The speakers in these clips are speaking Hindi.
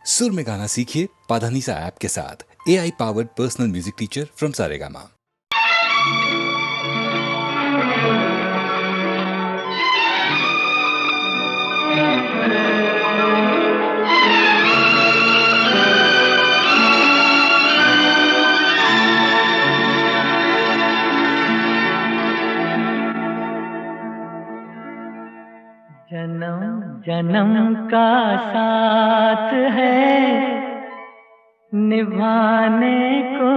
सुर में गाना सीखिए पाधानीसा ऐप के साथ। AI powered personal music teacher from Saregama. जन्म जन्म का साथ है निभाने को,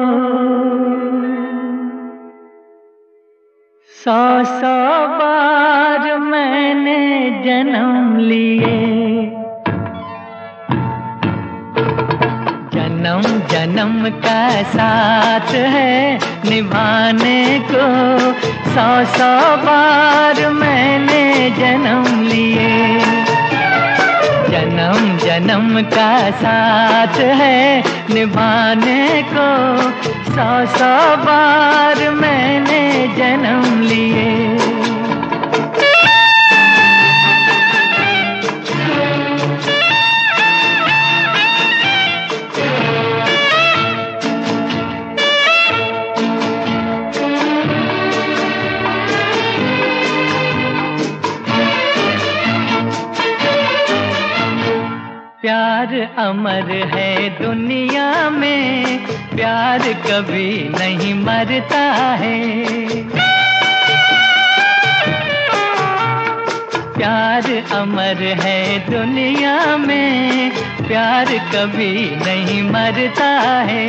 100 बार मैंने जन्म लिए। जन्म जन्म का साथ है निभाने को, 100 बार मैंने जन्म लिए। जन्म जन्म का साथ है निभाने को, 100 बार मैंने जन्म लिए। प्यार अमर है दुनिया में, प्यार कभी नहीं मरता है। प्यार अमर है दुनिया में, प्यार कभी नहीं मरता है।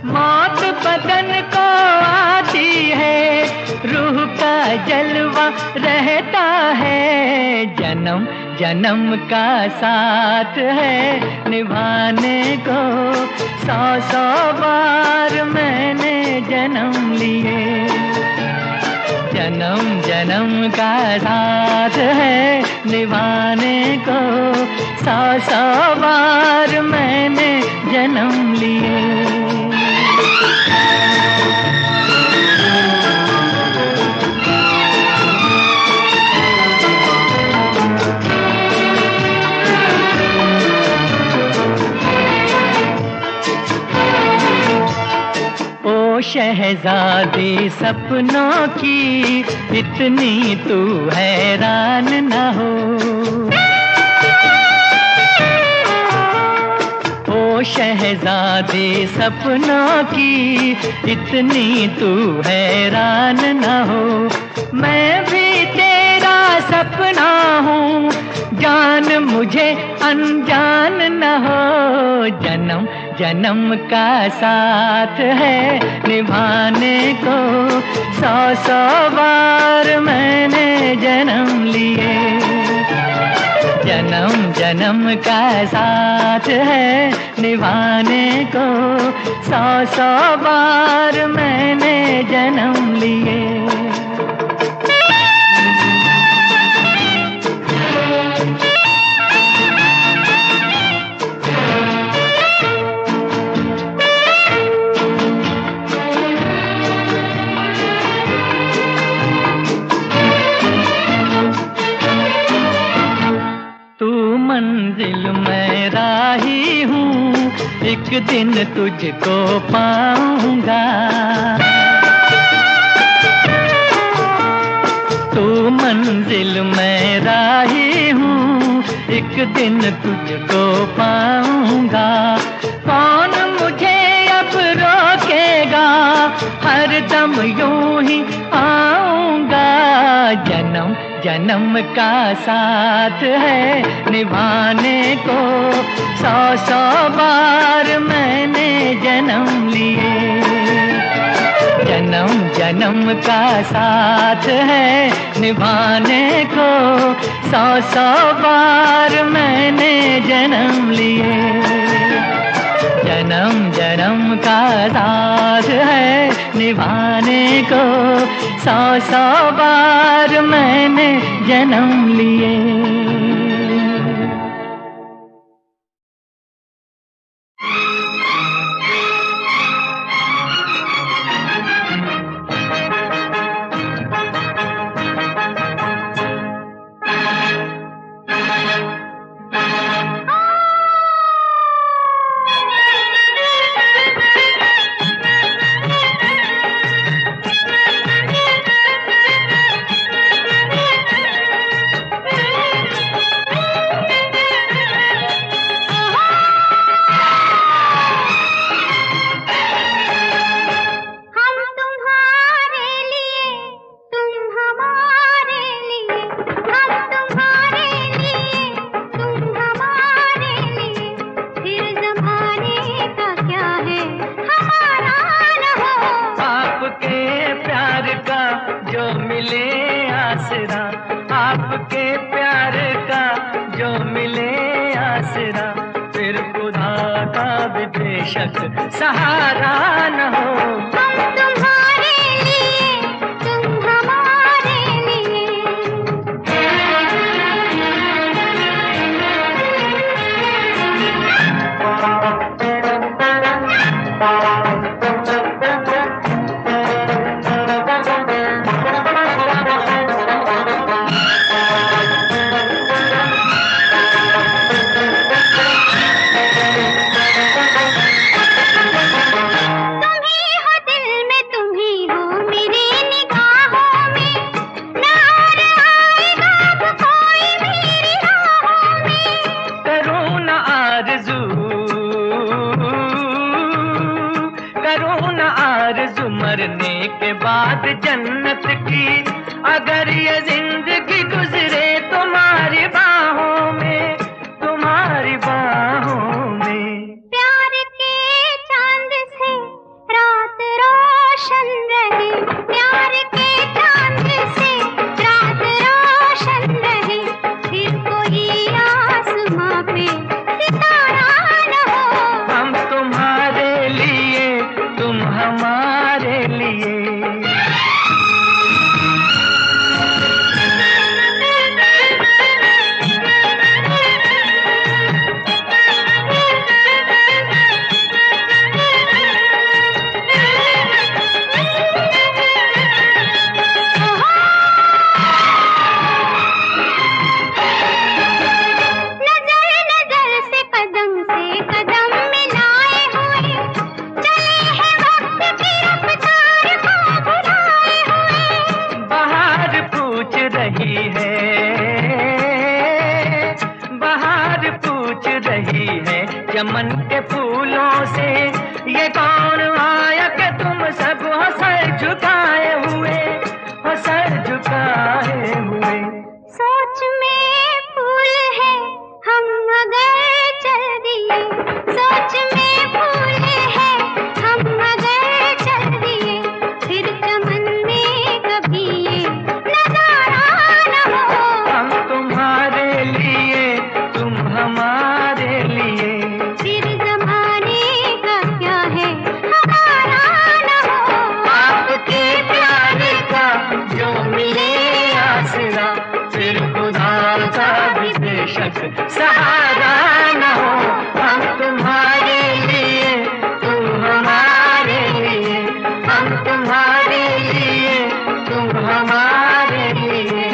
मौत बदन को आती है, रूह का जलवा रहता है। जन्म जन्म का साथ है निभाने को, 100 बार मैंने जन्म लिए। जन्म जन्म का साथ है निभाने को, 100 बार मैंने जन्म लिए। शहजादी सपनों की, इतनी तू हैरान न हो। ओ शहजादी सपनों की, इतनी तू हैरान न हो। मैं भी तेरा सपना हूँ, जान मुझे अनजान न हो। जन्म जन्म का साथ है निभाने को, 100 बार मैंने जन्म लिए। जन्म जन्म का साथ है निभाने को, 100 बार मैंने जन्म लिए। मंजिल मैं राही हूँ, एक दिन तुझको पाऊंगा। तू मंजिल मैं राही हूँ, एक दिन तुझको पाऊंगा। कौन मुझे अब रोकेगा, हर दम यूं ही आऊंगा। जन्म जन्म का साथ है निभाने को, 100 बार मैंने जन्म लिए। जन्म जन्म का साथ है निभाने को, 100 बार मैंने जन्म लिए। जन्म जन्म का साथ है निभाने को, 100 बार मैंने जन्म लिए। बेशक सहारा न हो। हम तुम्हारे लिए, तुम हमारे लिए। मरने के बाद जन्नत की, अगर ये जिंदगी गुजरे तुम्हारी बाहों में, तुम्हारी बाहों में। प्यार के चांद से रात रोशन रहे, प्यार के चांद से रात रोशन रहे, फिर कोई आसमां पे सितारा न हो। हम तुम्हारे लिए, तुम हमारे लिए। चमन के फूलों से ये कौन आया कि तुम सब हो सर झुकाए हुए, हो सर झुकाए हुए। सोच में फूल है हम अगर चल दिए, सोच में फूल है हम अगर चल दिए, फिर चमन में कभी ये नजारा न हो। हम तुम्हारे लिए, तुम हमारे लिए। फिर जमाने का क्या है हमारा न हो। आपके प्यार का जो मिले आसरा, फिर खुदा का भी बेशक सहारा न हो। हम तुम्हारे लिए, तुम हमारे लिए। हम तुम्हारे लिए, तुम हमारे लिए।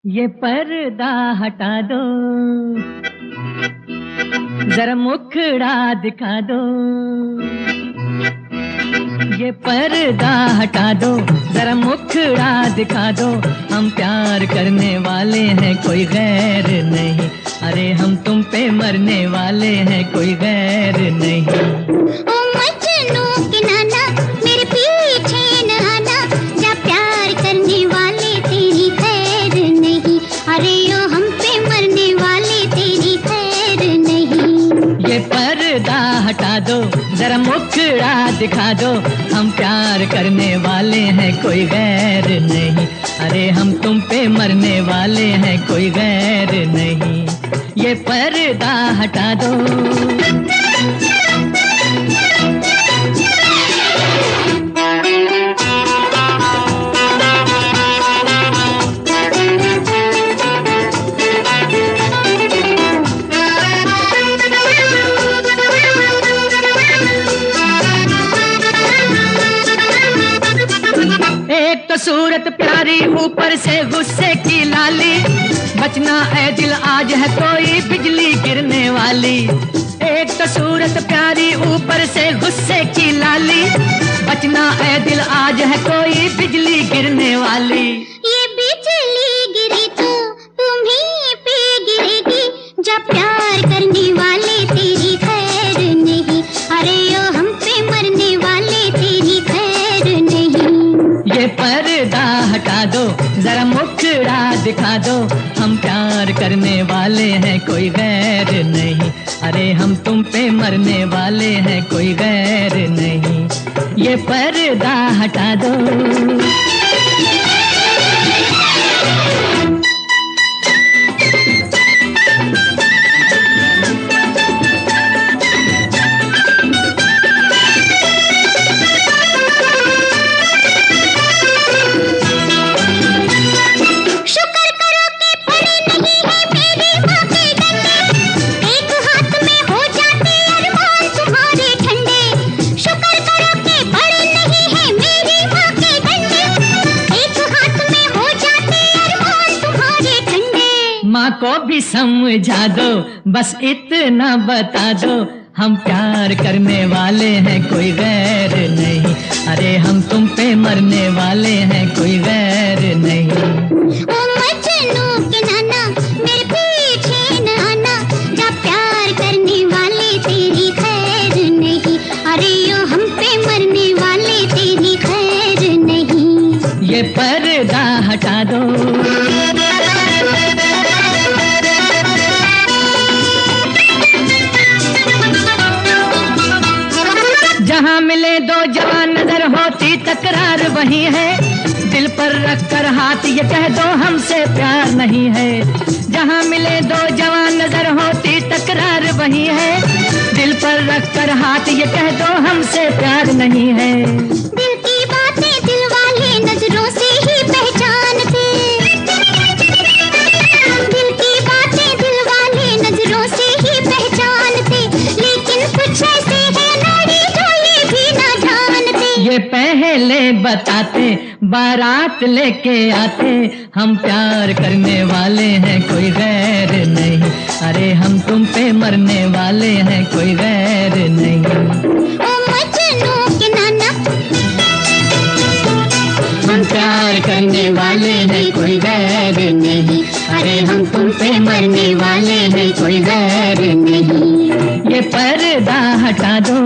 ये पर्दा हटा दो, जरा मुखड़ा दिखा दो। ये पर्दा हटा दो, जरा मुखड़ा दिखा दो। हम प्यार करने वाले हैं, कोई गैर नहीं। अरे हम तुम पे मरने वाले हैं, कोई गैर नहीं। ओ मजनू के नाना मेरे पीछे न आना, जा प्यार करने वाले तेरी खैर नहीं। अरे ओ हम पे मरने वाले तेरी खैर नहीं। ये पर्दा हटा दो, जरा मुखड़ा दिखा दो। हम प्यार करने वाले हैं, कोई गैर नहीं। अरे हम तुम पे मरने वाले हैं, कोई गैर नहीं। ये पर्दा हटा दो। एक तो सूरत प्यारी, ऊपर से गुस्से की लाली। बचना ऐ दिल आज है कोई बिजली गिरने वाली। एक तो सूरत प्यारी, ऊपर से गुस्से की लाली। बचना ऐ दिल आज है कोई बिजली गिरने वाली। ये बिजली गिरी तो तुम्हीं पे गिरेगी, जब प्यार करने वाले तेरी खैर नहीं। अरे ओ हम पे मरने वाले तेरी खैर नहीं। ये पर्दा हटा दो, जरा मुखड़ा दिखा दो। हम प्यार करने वाले हैं, कोई गैर नहीं। अरे हम तुम पे मरने वाले हैं, कोई गैर नहीं, ये पर्दा हटा दो। माँ को भी समझा दो, बस इतना बता दो, हम प्यार करने वाले हैं, कोई गैर नहीं, अरे हम तुम पे मरने वाले हैं, कोई गैर नहीं। ओ मजनू के नाना, मेरे पीछे न आना, जा प्यार करने वाले तेरी खैर नहीं, अरे यो हम पे मरने वाले तेरी खैर नहीं, ये पर्दा हटा दो। जहाँ मिले दो जवान नजर होती तकरार वही है, दिल पर रख कर हाथ ये कह दो हमसे प्यार नहीं है। जहाँ मिले दो जवान नजर होती तकरार वही है, दिल पर रख कर हाथ ये कह दो हमसे प्यार नहीं है। दिल की बातें दिल वाले नजरों से ही पहचानते, दिल की बातें दिल वाले नजरों से ही पहचानते, लेकिन कुछ ऐसे है नारी जो ये भी ना जानते, ये पहले बताते बारात लेके आते, हम प्यार करने वाले हैं, कोई गैर नहीं, अरे हम तुम पे मरने वाले हैं, कोई गैर नहीं। ओ मजनू के नाना, हम प्यार करने वाले हैं, कोई गैर नहीं, अरे हम तुम पे मरने वाले हैं, कोई गैर नहीं, ये पर्दा हटा दो।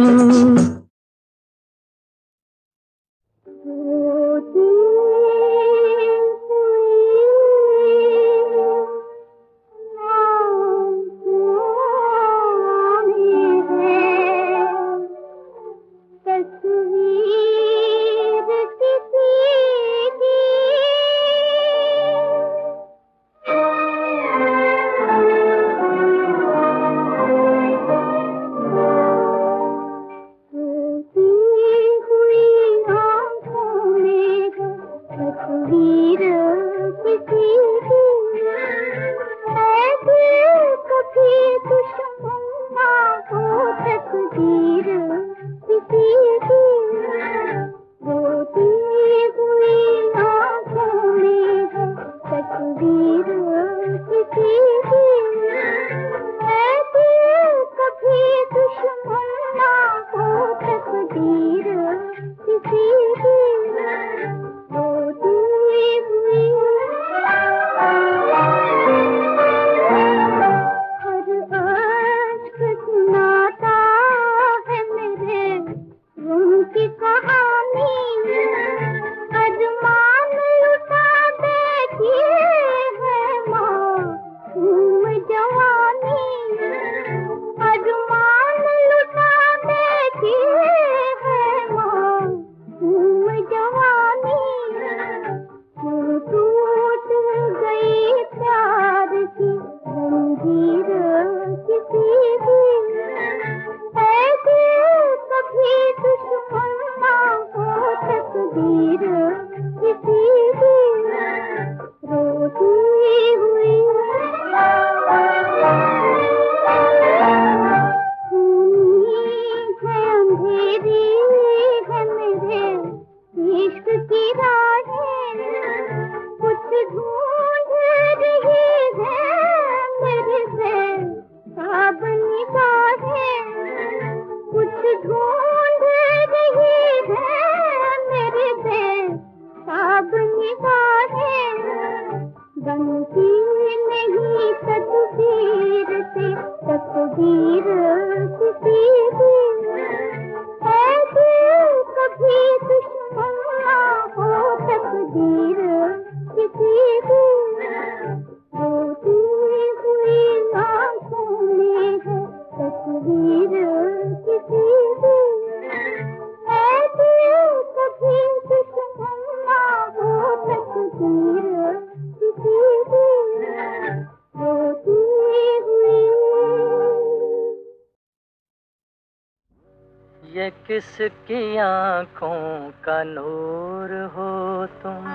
ये किसकी आंखों का नूर हो तुम,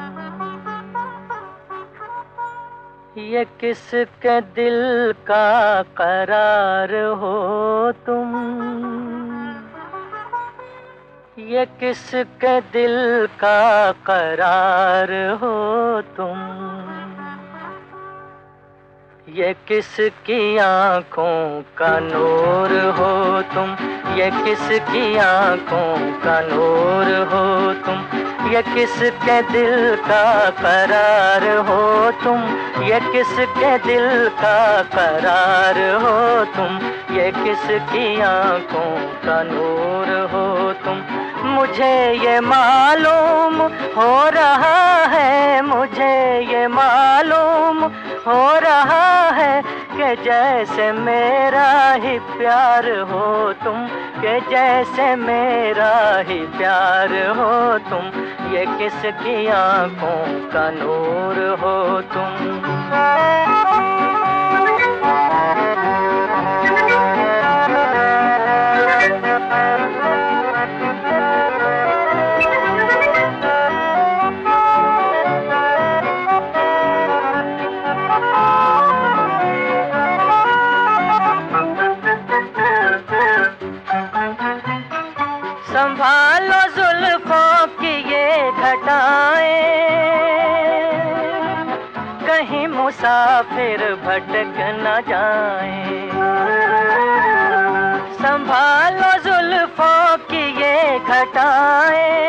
ये किसके दिल का करार हो तुम, ये किसके दिल का करार हो तुम, ये किसकी आंखों का नूर हो तुम, ये किसकी आंखों का नूर हो तुम, ये किसके दिल का करार हो तुम, ये किसके दिल का करार हो तुम, ये किसकी आंखों का नूर हो तुम। मुझे ये मालूम हो रहा है, मुझे ये मालूम हो रहा है कि जैसे मेरा ही प्यार हो तुम, कि जैसे मेरा ही प्यार हो तुम, ये किसकी आंखों का नूर हो तुम। संभालो जुल्फों की ये घटाएं, कहीं मुसाफिर भटक न जाएं। संभालो जुल्फों की ये घटाएं,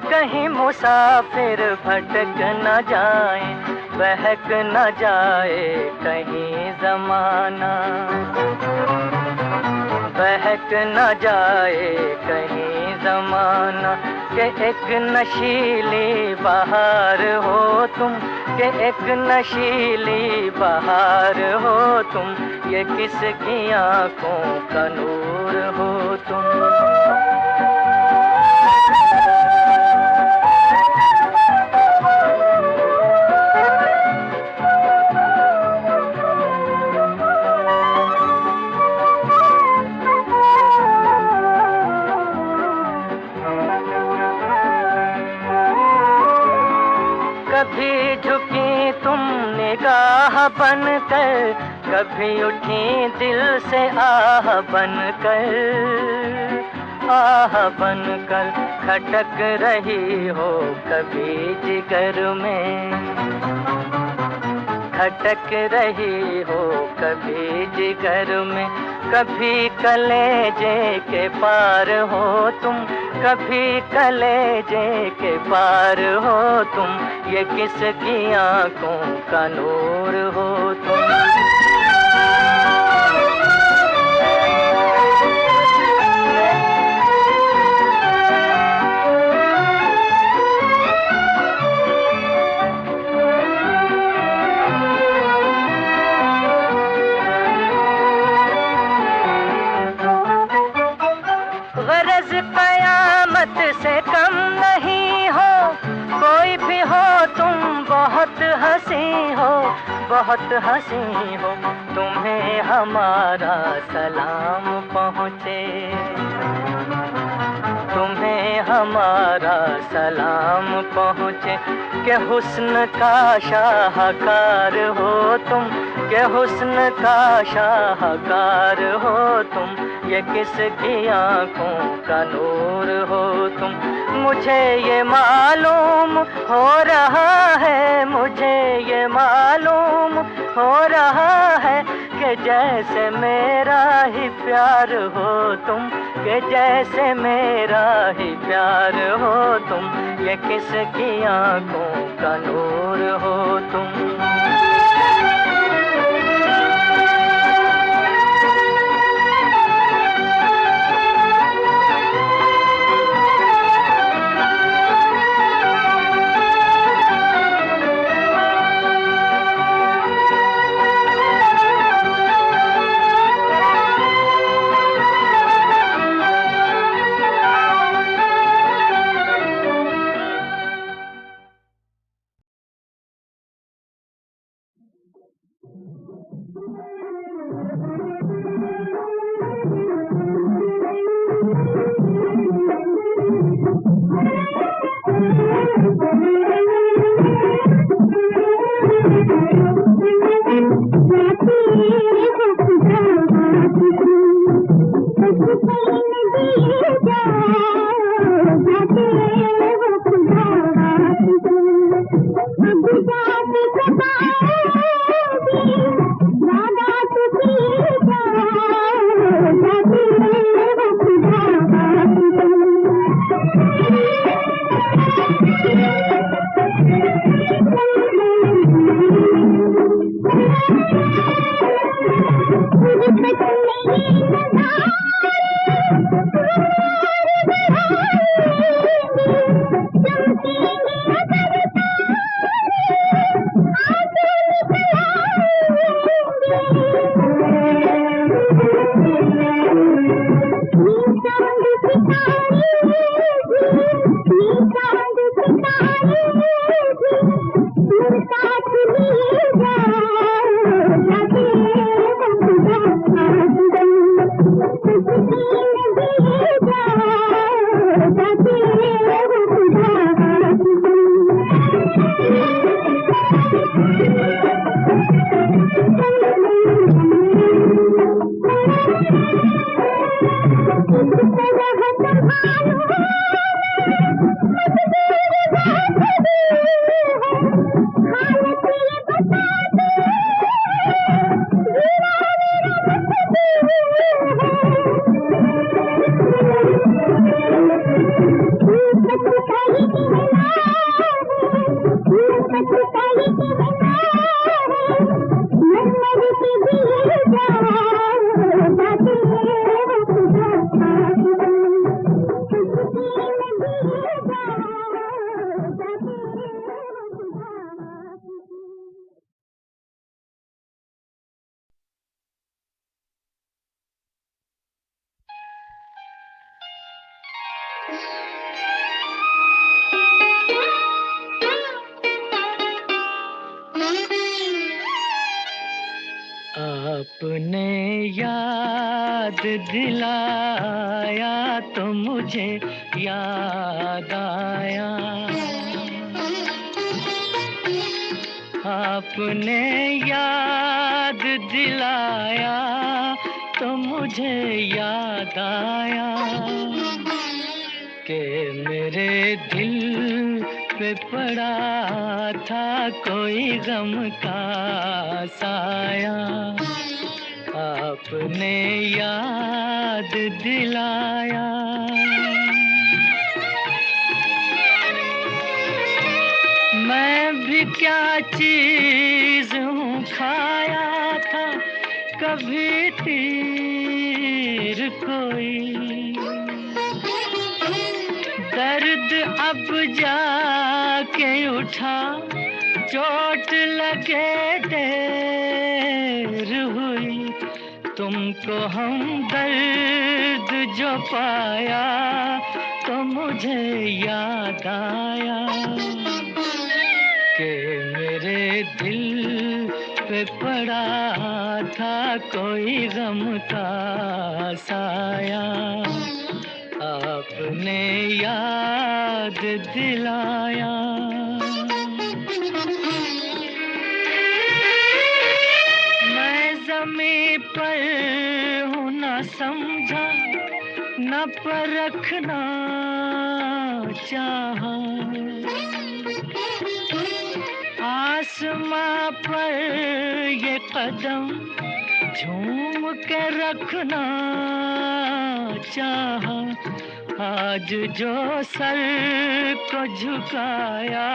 कहीं मुसाफिर भटक न जाएं, बहक न जाए कहीं ज़माना, बहक न जाए कहीं ज़माना, कि एक नशीली बहार हो तुम, कि एक नशीली बहार हो तुम, ये किसकी आंखों का नूर हो तुम। कभी झुकी तुम निगाह बनकर, कभी उठी दिल से आह बनकर, आह बनकर खटक रही हो कभी जिगर में, खटक रही हो कभी जिगर में, कभी कलेजे के पार हो तुम, कभी कलेजे के पार हो तुम, ये किसकी आंखों का नूर हो तुम। गरज कयामत से कम नहीं हो, कोई भी हो तुम बहुत हंसी हो, बहुत हंसी हो, तुम्हें हमारा सलाम पहुँचे, तुम्हें हमारा सलाम पहुँचे, कि हुस्न का शाहकार हो तुम, कि हुस्न का शाहकार हो तुम, ये किसकी आंखों का नूर हो तुम। मुझे ये मालूम हो रहा है, मुझे ये मालूम हो रहा है कि जैसे मेरा ही प्यार हो तुम, कि जैसे मेरा ही प्यार हो तुम, ये किसकी आंखों का नूर हो तुम। आपने याद दिलाया तो मुझे याद आया, आपने याद दिलाया तो मुझे याद आया कि मेरे दिल पे पड़ा था कोई गम का साया, आपने याद दिलाया। मैं भी क्या चीज़ हूँ, खाया था कभी तीर कोई, दर्द अब जाके उठा, चोट लगे देर हुई, तुमको हम दर्द जो पाया तो मुझे याद आया कि मेरे दिल पे पड़ा था कोई गम का साया, आपने याद दिलाया। मैं ज़मीं पर हूँ न समझा, न परखना चाहा, आसमां पर ये कदम झूम के रखना चाहा, आज जो सर को झुकाया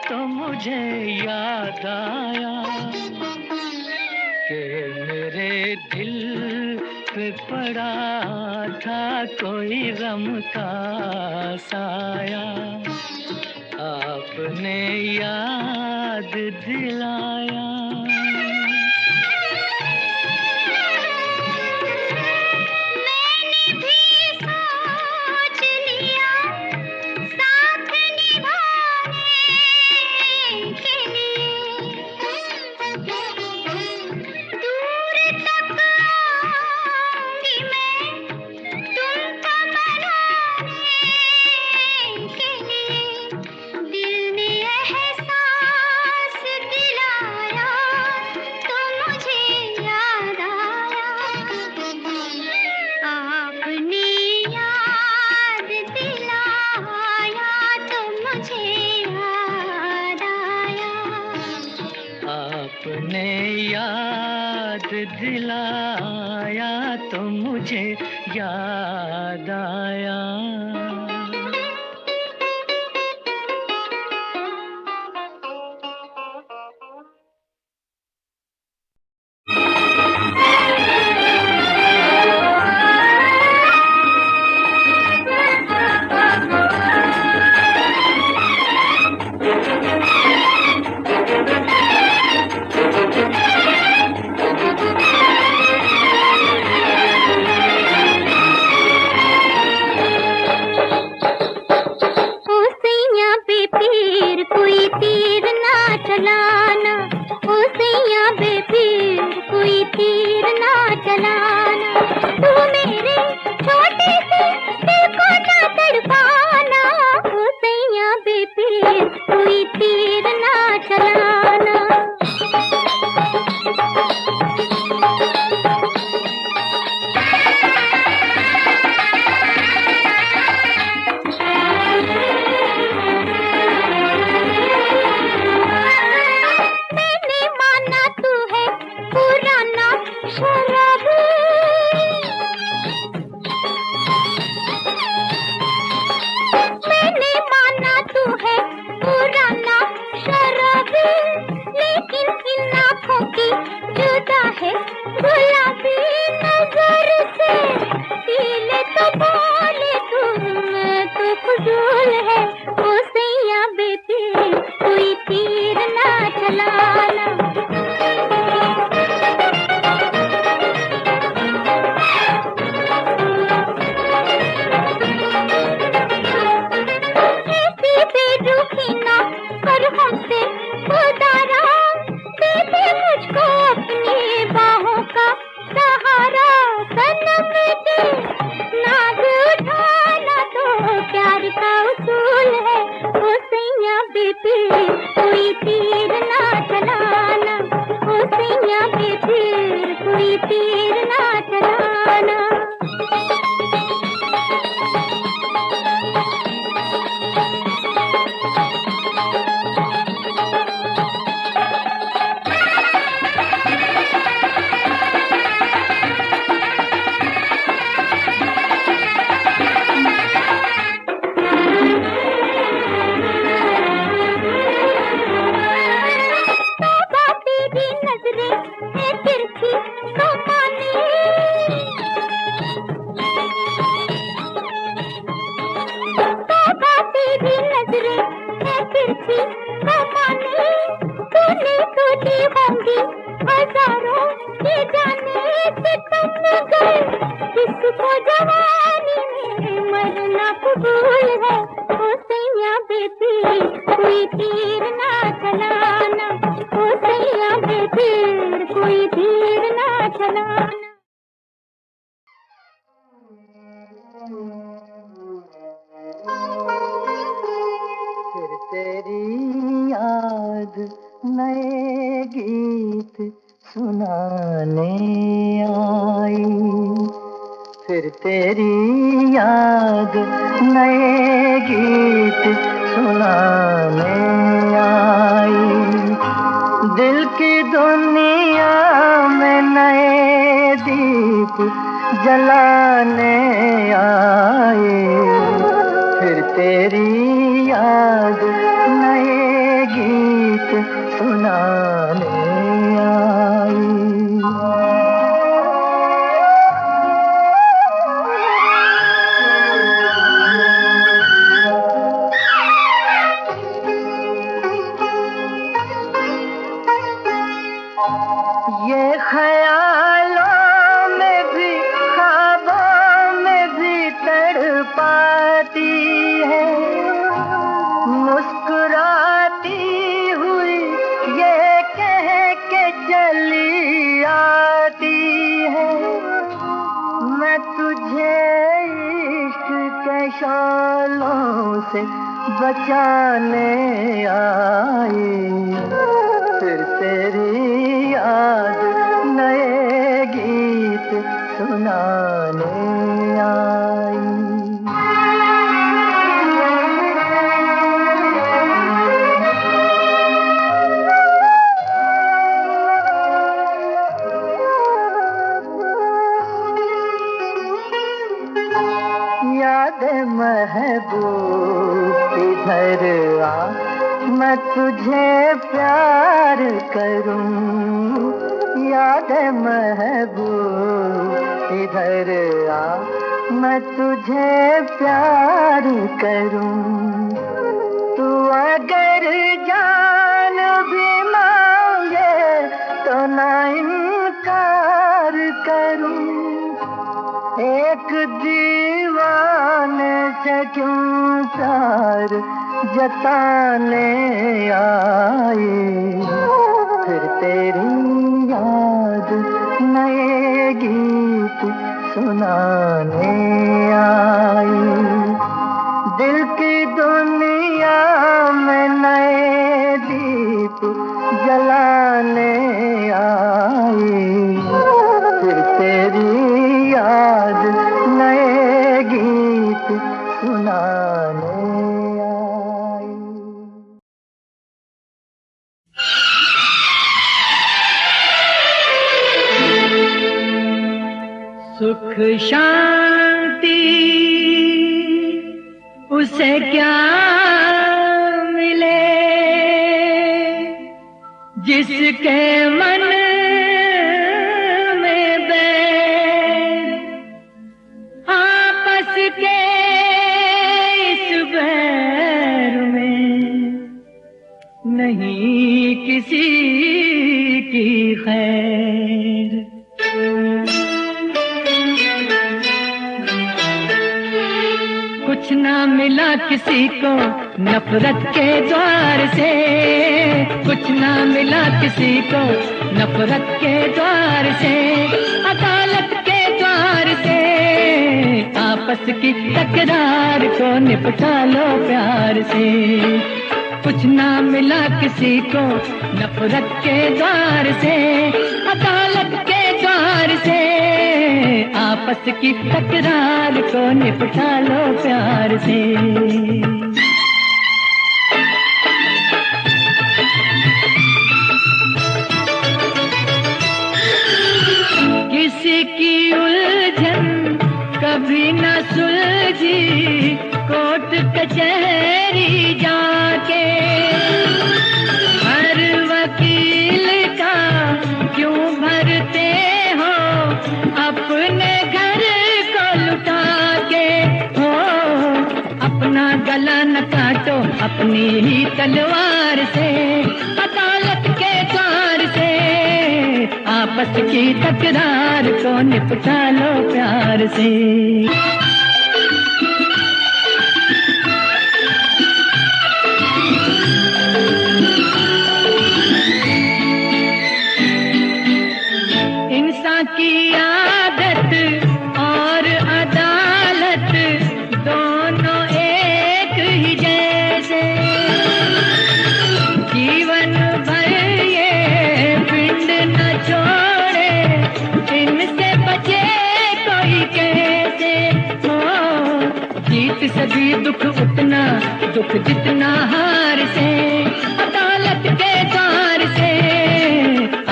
तो मुझे याद आया कि मेरे दिल पे पड़ा था कोई गम का साया, आपने याद दिलाया। दिलाया तो मुझे याद आया। याद महबूब इधर आ, मैं तुझे प्यार करूं। याद महबूब इधर आ, मैं तुझे प्यार करूं। तू अगर जान भी मांगे तो ना इनकार करूं। एक दीवाने से क्यों प्यार जताने आए, फिर तेरी याद नए गीत सुनाने आई। दिल की दुनिया में नए दीप जलाने आई, फिर तेरी याद नए गीत सुनाने आई। सुख शांति उसे क्या मिले जिसके मन में बैर, आपस के इस बैर में नहीं किसी की खैर। कुछ ना मिला किसी को नफरत के द्वार से, कुछ ना मिला किसी को नफरत के द्वार से, अदालत के द्वार से। आपस की तकरार को निपटा लो प्यार से। कुछ ना मिला किसी को नफरत के द्वार से, अदालत के द्वार से। आपस की तकरार को निपटा लो प्यार से। किसी की उलझन कभी न सुलझी कोर्ट कचहरी जाके, हर वकील का क्यों भरते हो अपने घर को लुटा के। हो अपना गला न काटो अपनी ही तलवार से, अदालत के द्वार से। आपस की तकरार को निपटा लो प्यार से। इंसान की आदत और अदालत दोनों एक ही जैसे, जीवन भर ये पिंड न छोड़े इनसे बचे कोई कैसे। हो जीत सभी दुख उतना, दुख जितना हार से, अदालत के द्वार से।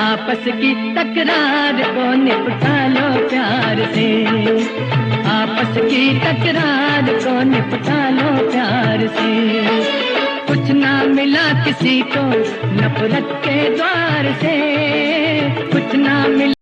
आपस की तकरार को निपटा लो प्यार से, आपस की तकरार को निपटा लो प्यार से। कुछ ना मिला किसी को नफरत के द्वार से, कुछ ना मिला